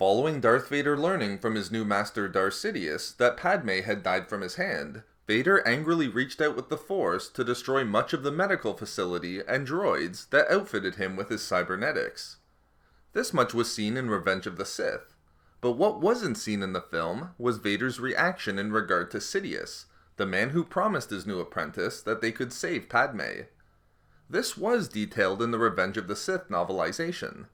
Following Darth Vader learning from his new master Darth Sidious that Padme had died from his hand, Vader angrily reached out with the Force to destroy much of the medical facility and droids that outfitted him with his cybernetics. This much was seen in Revenge of the Sith, but what wasn't seen in the film was Vader's reaction in regard to Sidious, the man who promised his new apprentice that they could save Padme. This was detailed in the Revenge of the Sith novelization.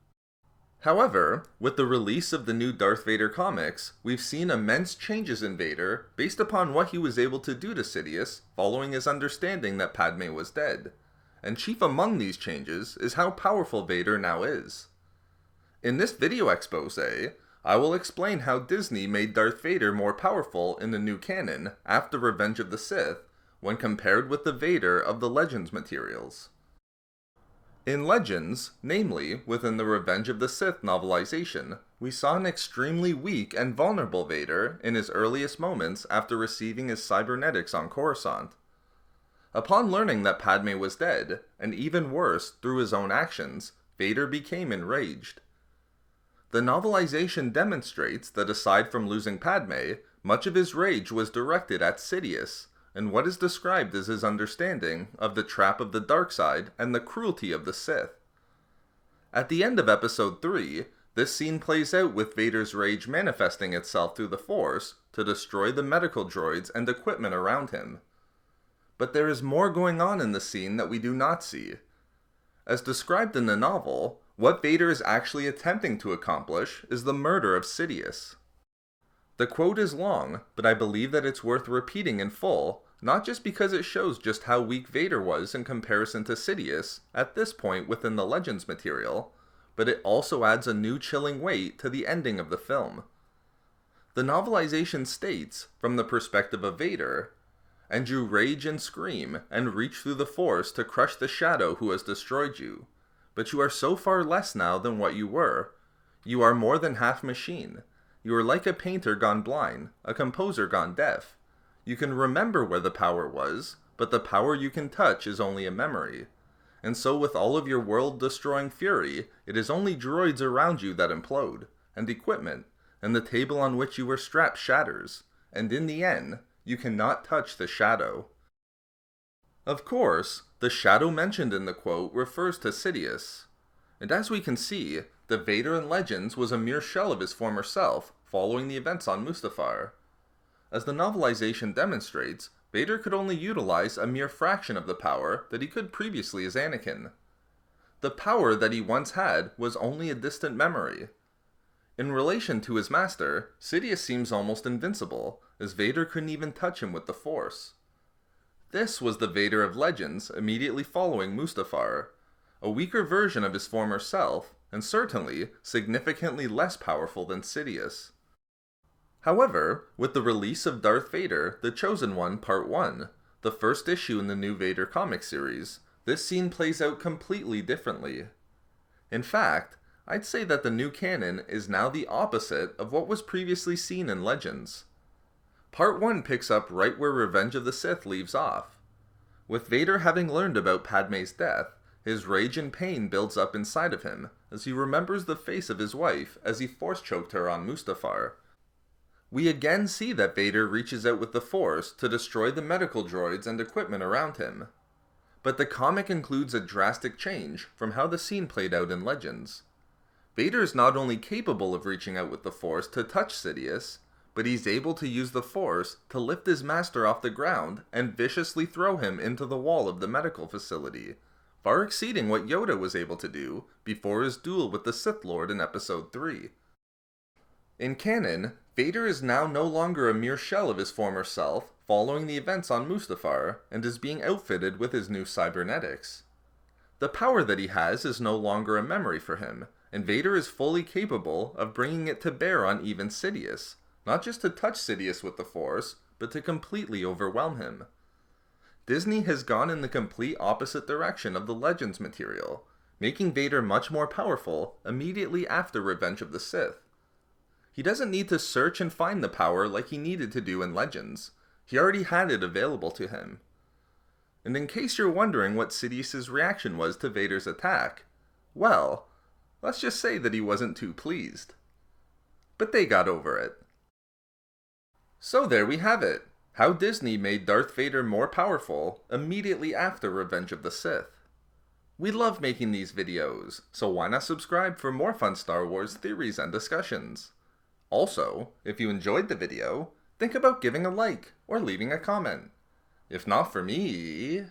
However, with the release of the new Darth Vader comics, we've seen immense changes in Vader based upon what he was able to do to Sidious following his understanding that Padme was dead. And chief among these changes is how powerful Vader now is. In this video expose, I will explain how Disney made Darth Vader more powerful in the new canon after Revenge of the Sith when compared with the Vader of the Legends materials. In Legends, namely within the Revenge of the Sith novelization, we saw an extremely weak and vulnerable Vader in his earliest moments after receiving his cybernetics on Coruscant. Upon learning that Padme was dead, and even worse, through his own actions, Vader became enraged. The novelization demonstrates that aside from losing Padme, much of his rage was directed at Sidious, and what is described as his understanding of the trap of the dark side and the cruelty of the Sith. At the end of Episode 3, this scene plays out with Vader's rage manifesting itself through the Force to destroy the medical droids and equipment around him. But there is more going on in the scene that we do not see. As described in the novel, what Vader is actually attempting to accomplish is the murder of Sidious. The quote is long, but I believe that it's worth repeating in full, not just because it shows just how weak Vader was in comparison to Sidious at this point within the Legends material, but it also adds a new chilling weight to the ending of the film. The novelization states, from the perspective of Vader, "And you rage and scream, and reach through the Force to crush the shadow who has destroyed you. But you are so far less now than what you were. You are more than half machine. You are like a painter gone blind, a composer gone deaf. You can remember where the power was, but the power you can touch is only a memory. And so with all of your world-destroying fury, it is only droids around you that implode, and equipment, and the table on which you were strapped shatters, and in the end, you cannot touch the shadow." Of course, the shadow mentioned in the quote refers to Sidious. And as we can see, the Vader in Legends was a mere shell of his former self following the events on Mustafar. As the novelization demonstrates, Vader could only utilize a mere fraction of the power that he could previously as Anakin. The power that he once had was only a distant memory. In relation to his master, Sidious seems almost invincible, as Vader couldn't even touch him with the Force. This was the Vader of Legends immediately following Mustafar, a weaker version of his former self, and certainly significantly less powerful than Sidious. However, with the release of Darth Vader, The Chosen One Part 1, the first issue in the new Vader comic series, this scene plays out completely differently. In fact, I'd say that the new canon is now the opposite of what was previously seen in Legends. Part 1 picks up right where Revenge of the Sith leaves off. With Vader having learned about Padme's death, his rage and pain builds up inside of him as he remembers the face of his wife as he force-choked her on Mustafar. We again see that Vader reaches out with the Force to destroy the medical droids and equipment around him. But the comic includes a drastic change from how the scene played out in Legends. Vader is not only capable of reaching out with the Force to touch Sidious, but he's able to use the Force to lift his master off the ground and viciously throw him into the wall of the medical facility, far exceeding what Yoda was able to do before his duel with the Sith Lord in Episode 3. In canon, Vader is now no longer a mere shell of his former self following the events on Mustafar and is being outfitted with his new cybernetics. The power that he has is no longer a memory for him, and Vader is fully capable of bringing it to bear on even Sidious, not just to touch Sidious with the Force, but to completely overwhelm him. Disney has gone in the complete opposite direction of the Legends material, making Vader much more powerful immediately after Revenge of the Sith. He doesn't need to search and find the power like he needed to do in Legends. He already had it available to him. And in case you're wondering what Sidious's reaction was to Vader's attack, well, let's just say that he wasn't too pleased. but they got over it. So there we have it. How Disney made Darth Vader more powerful immediately after Revenge of the Sith. We love making these videos, so why not subscribe for more fun Star Wars theories and discussions? Also, if you enjoyed the video, think about giving a like or leaving a comment. If not for me...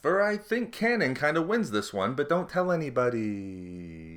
For I think canon kinda wins this one, but don't tell anybody.